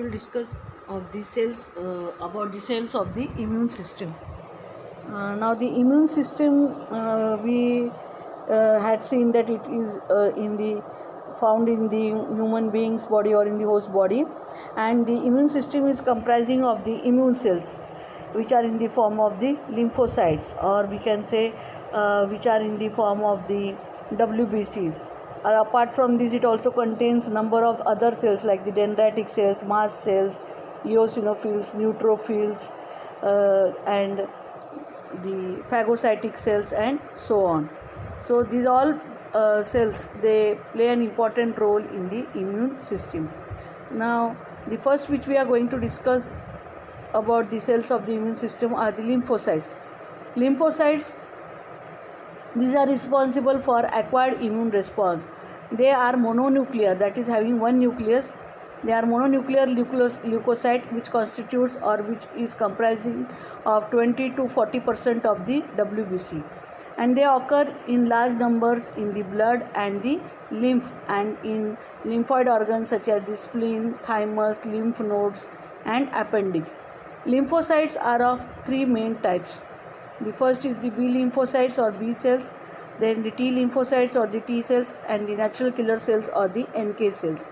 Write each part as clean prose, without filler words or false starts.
will discuss of the cells about the cells of the immune system. Now the immune system, we had seen that it is found in the human being's body or in the host body, and the immune system is comprising of the immune cells, which are in the form of the lymphocytes, or we can say which are in the form of the WBCs. Apart from this, it also contains number of other cells like the dendritic cells, mast cells, eosinophils, neutrophils, and the phagocytic cells, and so on. So these all cells, they play an important role in the immune system. Now the first which we are going to discuss about the cells of the immune system are the lymphocytes. Lymphocytes, these are responsible for acquired immune response. They are mononuclear, that is having one nucleus. They are mononuclear leukocyte, which constitutes or which is comprising of 20 to 40% of the WBC, and they occur in large numbers in the blood and the lymph and in lymphoid organs such as the spleen, thymus, lymph nodes, and appendix. Lymphocytes are of three main types. The first is the B lymphocytes or B cells, then the T lymphocytes or the T cells, and the natural killer cells or the NK cells.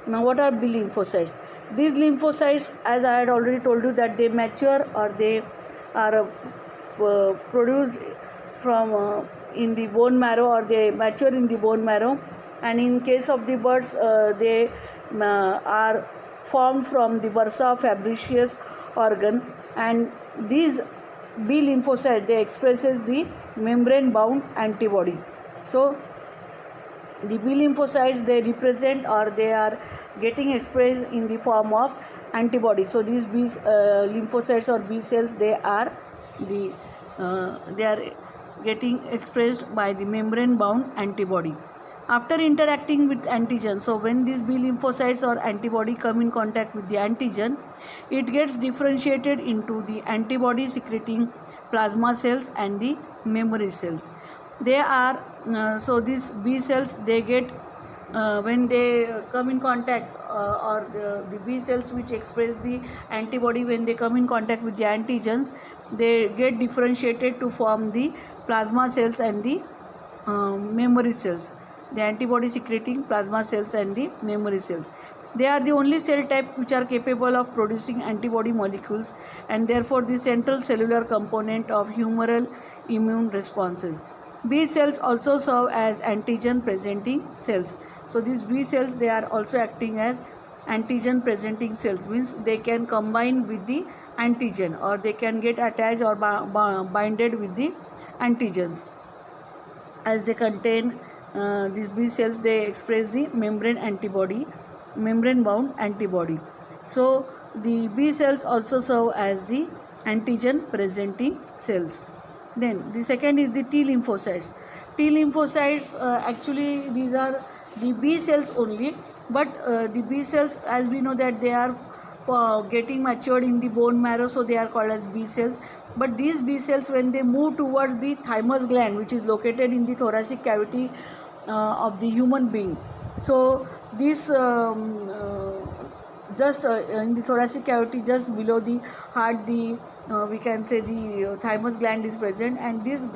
Now what are B lymphocytes? These lymphocytes, as I had already told you, that they mature or they are produced from in the bone marrow, or they mature in the bone marrow, and in case of the birds, they are formed from the bursa fabriceus organ, and these B lymphocyte, they expresses the membrane bound antibody. So the B lymphocytes, they represent or they are getting expressed in the form of antibody. So these B lymphocytes or B cells, they are getting expressed by the membrane bound antibody. After interacting with antigen, so when these B lymphocytes or antibody come in contact with the antigen, it gets differentiated into the antibody secreting plasma cells and the memory cells. They are so these B cells, they get when they come in contact or the B cells which express the antibody, when they come in contact with the antigens, they get differentiated to form the plasma cells and the memory cells, the antibody secreting plasma cells and the memory cells. They are the only cell type which are capable of producing antibody molecules, and therefore the central cellular component of humoral immune responses. B cells also serve as antigen presenting cells. So these B cells, they are also acting as antigen presenting cells, means they can combine with the antigen or they can get attached or binded with the antigens. As they contain these B cells, they express the membrane bound antibody. So the B cells also serve as the antigen presenting cells. Then the second is the T lymphocytes. T lymphocytes, actually these are the B cells only, but the B cells, as we know that they are getting matured in the bone marrow, so they are called as B cells. But these B cells, when they move towards the thymus gland, which is located in the thoracic cavity of the human being, so this just in the thoracic cavity, just below the heart, we can say the thymus gland is present, and these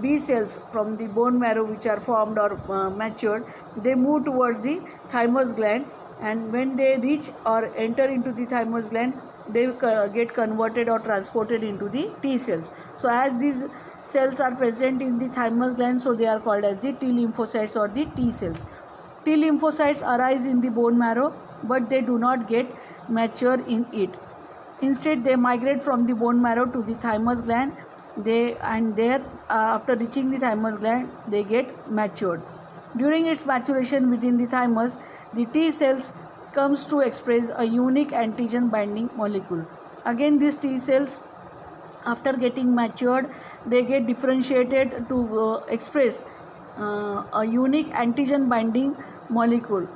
B cells from the bone marrow which are formed or matured, they move towards the thymus gland, and when they reach or enter into the thymus gland, they get converted or transported into the T cells. So as these cells are present in the thymus gland, so they are called as the T lymphocytes or the T cells. T lymphocytes arise in the bone marrow, but they do not get mature in it. Instead, they migrate from the bone marrow to the thymus gland. After reaching the thymus gland, they get matured. During its maturation within the thymus, the T cells comes to express a unique antigen binding molecule. Again, these T cells, after getting matured, they get differentiated to express a unique antigen binding molecule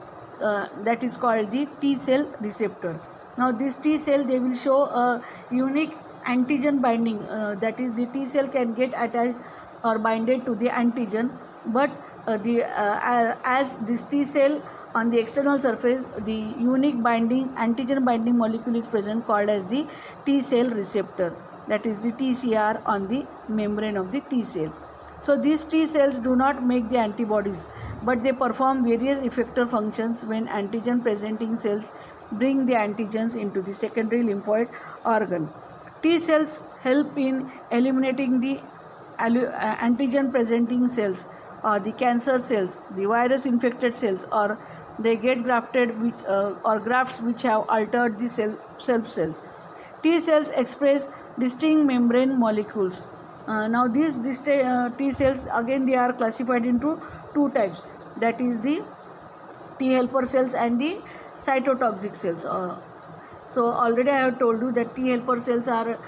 that is called the T cell receptor. Now this T cell, they will show a unique antigen binding, that is the T cell can get attached or binded to the antigen, but as this T cell on the external surface the unique binding antigen binding molecule is present called as the T cell receptor, that is the TCR on the membrane of the T cell. So these T cells do not make the antibodies, but they perform various effector functions when antigen presenting cells bring the antigens into the secondary lymphoid organ. T cells help in eliminating the antigen presenting cells or the cancer cells, the virus infected cells, or they get grafted or grafts which have altered the self cells. T cells express distinct membrane molecules. Now these T cells, again they are classified into two types, that is the T helper cells and the cytotoxic cells. So already I have told you that T helper cells are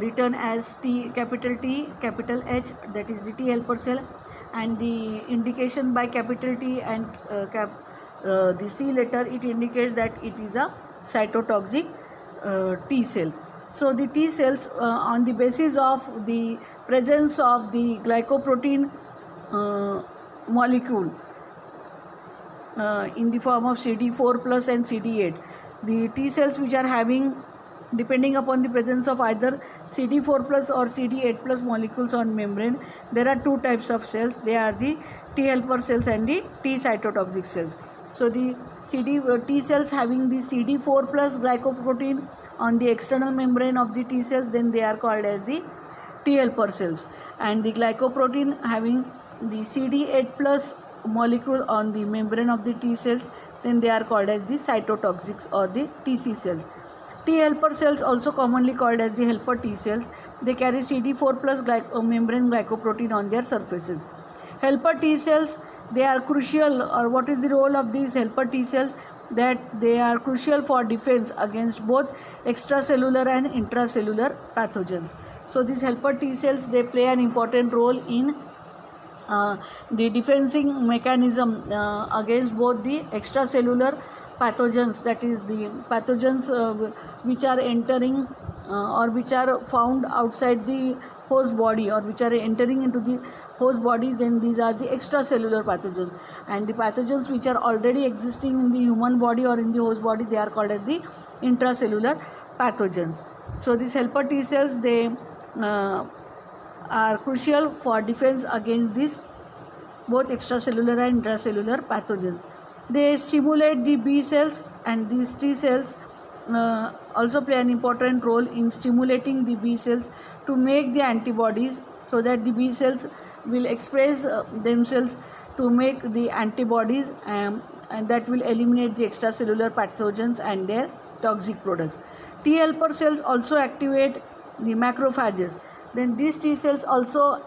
written as capital T, capital H, that is the T helper cell, and the indication by capital T and the C letter, it indicates that it is a cytotoxic T cell. So the T cells, on the basis of the presence of the glycoprotein molecule in the form of CD4 plus and CD8, the T cells which are having, depending upon the presence of either CD4 plus or CD8 plus molecules on membrane, there are two types of cells. They are the T helper cells and the T cytotoxic cells. So the T cells having the CD4 plus glycoprotein on the external membrane of the T cells, then they are called as the T helper cells, and the glycoprotein having the CD8 plus molecule on the membrane of the T cells, then they are called as the cytotoxics or the TC cells. T helper cells, also commonly called as the helper T cells, they carry CD4 plus membrane glycoprotein on their surfaces. Helper T cells, they are crucial, or what is the role of these helper T cells? That they are crucial for defense against both extracellular and intracellular pathogens. So these helper T cells, they play an important role in the defending mechanism against both the extracellular pathogens, that is the pathogens which are entering or which are found outside the host body, or which are entering into the host body, then these are the extracellular pathogens, and the pathogens which are already existing in the human body or in the host body, they are called as the intracellular pathogens. So these helper T cells, they are crucial for defense against these both extracellular and intracellular pathogens. They stimulate the B cells, and these T cells also play an important role in stimulating the B cells to make the antibodies, so that the B cells will express themselves to make the antibodies, and that will eliminate the extracellular pathogens and their toxic products. T helper cells also activate the macrophages. Then these T cells also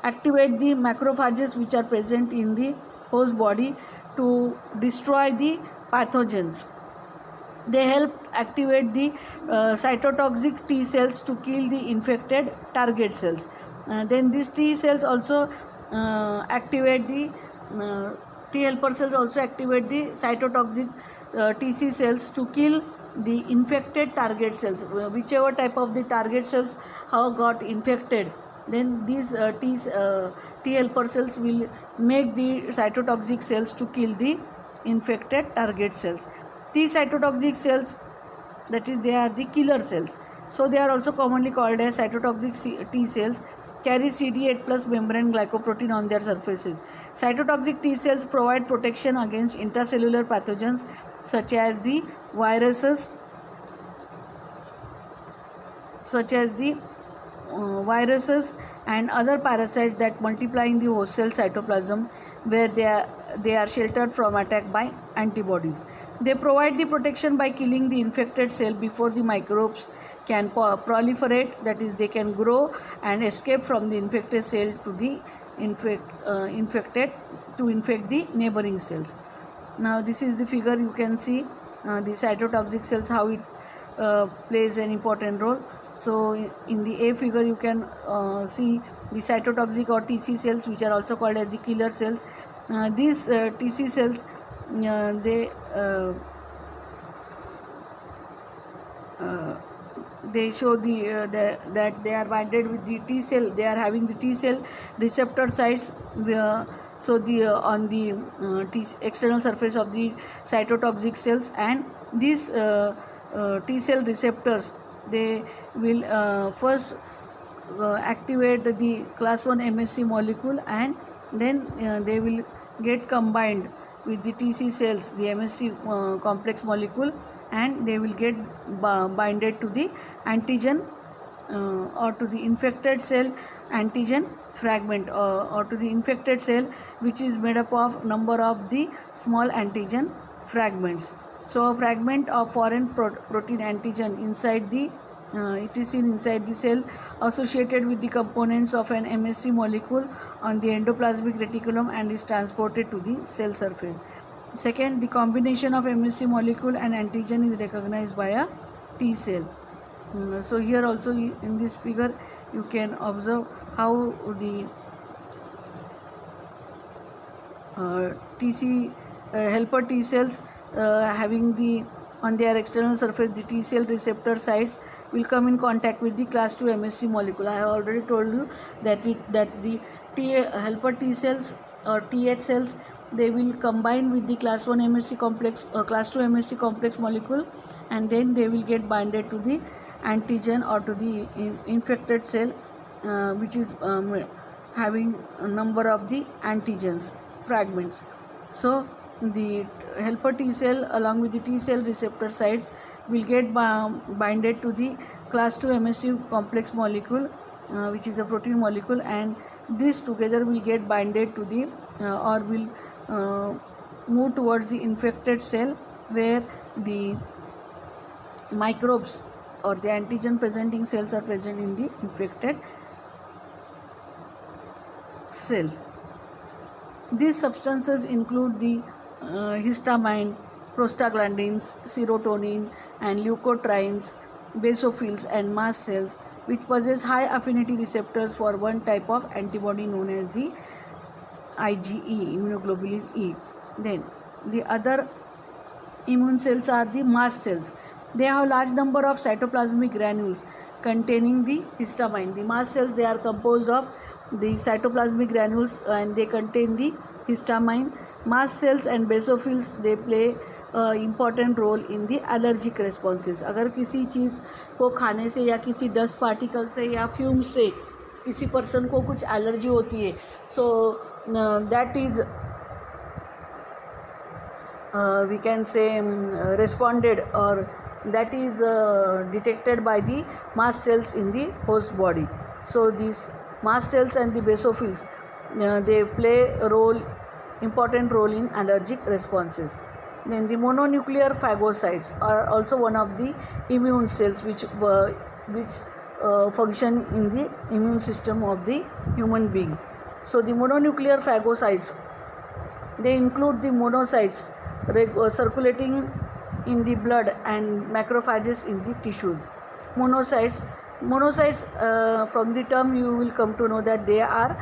activate the macrophages which are present in the host body to destroy the pathogens. They help activate the cytotoxic T cells to kill the infected target cells. Then these T cells also activate the T helper cells also activate the cytotoxic TC cells to kill the infected target cells. Whichever type of the target cells have got infected, then these T helper cells will make the cytotoxic cells to kill the infected target cells. These cytotoxic cells, that is, they are the killer cells. So they are also commonly called as cytotoxic T cells, carry CD8 plus membrane glycoprotein on their surfaces. Cytotoxic T cells provide protection against intracellular pathogens such as the viruses, and other parasites that multiply in the host cell cytoplasm, where they are sheltered from attack by antibodies. They provide the protection by killing the infected cell before the microbes can proliferate, that is, they can grow and escape from the infected cell to the infected to infect the neighboring cells. Now this is the figure. You can see the cytotoxic cells, how it plays an important role. So in the A figure you can see the cytotoxic or TC cells, which are also called as the killer cells. These TC cells, they show that they are binded with the T cell. They are having the T cell receptor sites So the on the external surface of the cytotoxic cells, and these T cell receptors, they will first activate the class 1 MSC molecule, and then they will get combined with the TC cells, the MSC complex molecule, and they will get binded to the antigen or to the infected cell antigen fragment, or to the infected cell, which is made up of number of the small antigen fragments. So a fragment of foreign protein antigen inside the it is seen inside the cell, associated with the components of an MSC molecule on the endoplasmic reticulum, and is transported to the cell surface. Second, the combination of MSC molecule and antigen is recognized by a T cell. So here also in this figure you can observe how the helper T cells having the on their external surface the T cell receptor sites will come in contact with the class 2 MSC molecule. I have already told you that the helper T cells or TH cells, they will combine with the class 1 MSC complex class 2 MSC complex molecule, and then they will get binded to the antigen or to the infected cell, which is having a number of the antigens fragments. So the helper T cell along with the T cell receptor sites will get binded to the class 2 MSC complex molecule, which is a protein molecule, and this together will get binded to the or will move towards the infected cell, where the microbes or the antigen presenting cells are present in the infected cell. These substances include the histamine, prostaglandins, serotonin, and leukotrienes, basophils, and mast cells, which possess high affinity receptors for one type of antibody known as the IgE, immunoglobulin E. Then the other immune cells are the mast cells. They have a large number of cytoplasmic granules containing the histamine. The mast cells, they are composed of the cytoplasmic granules and they contain the histamine. Mast cells and basophils, they play important role in the allergic responses. अगर किसी चीज़ को खाने से या किसी dust particle से या fume से किसी पर्सन को कुछ एलर्जी होती है, so that is we can say responded, or that is detected by the mast cells in the host body. So these mast cells and the basophils, they play a role, important role in allergic responses. Then the mononuclear phagocytes are also one of the immune cells which function in the immune system of the human being. So the mononuclear phagocytes, they include the monocytes circulating in the blood and macrophages in the tissues. Monocytes, from the term you will come to know that they are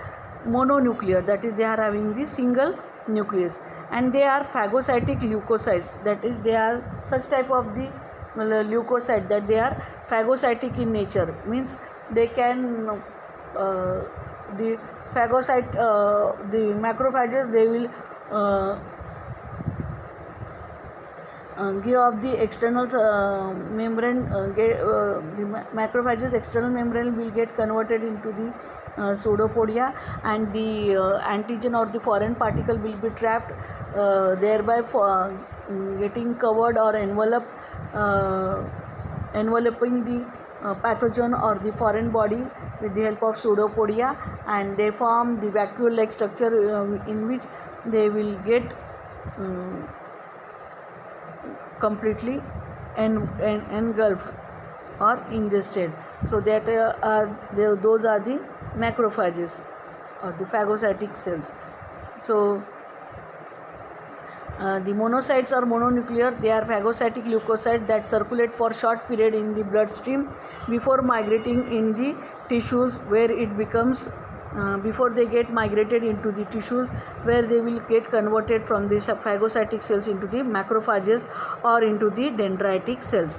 mononuclear, that is they are having the single nucleus, and they are phagocytic leukocytes, that is they are such type of the leukocyte that they are phagocytic in nature, means they can the phagocyte the macrophages, they will give off the external membrane, the macrophages external membrane will get converted into the pseudopodia, and the antigen or the foreign particle will be trapped, thereby getting covered or enveloping the pathogen or the foreign body with the help of pseudopodia, and they form the vacuole like structure in which they will get completely engulfed or ingested. So that those are the macrophages or the phagocytic cells. So the monocytes are mononuclear. They are phagocytic leukocytes that circulate for short period in the bloodstream before migrating in the tissues, where it becomes before they get migrated into the tissues, where they will get converted from the phagocytic cells into the macrophages or into the dendritic cells.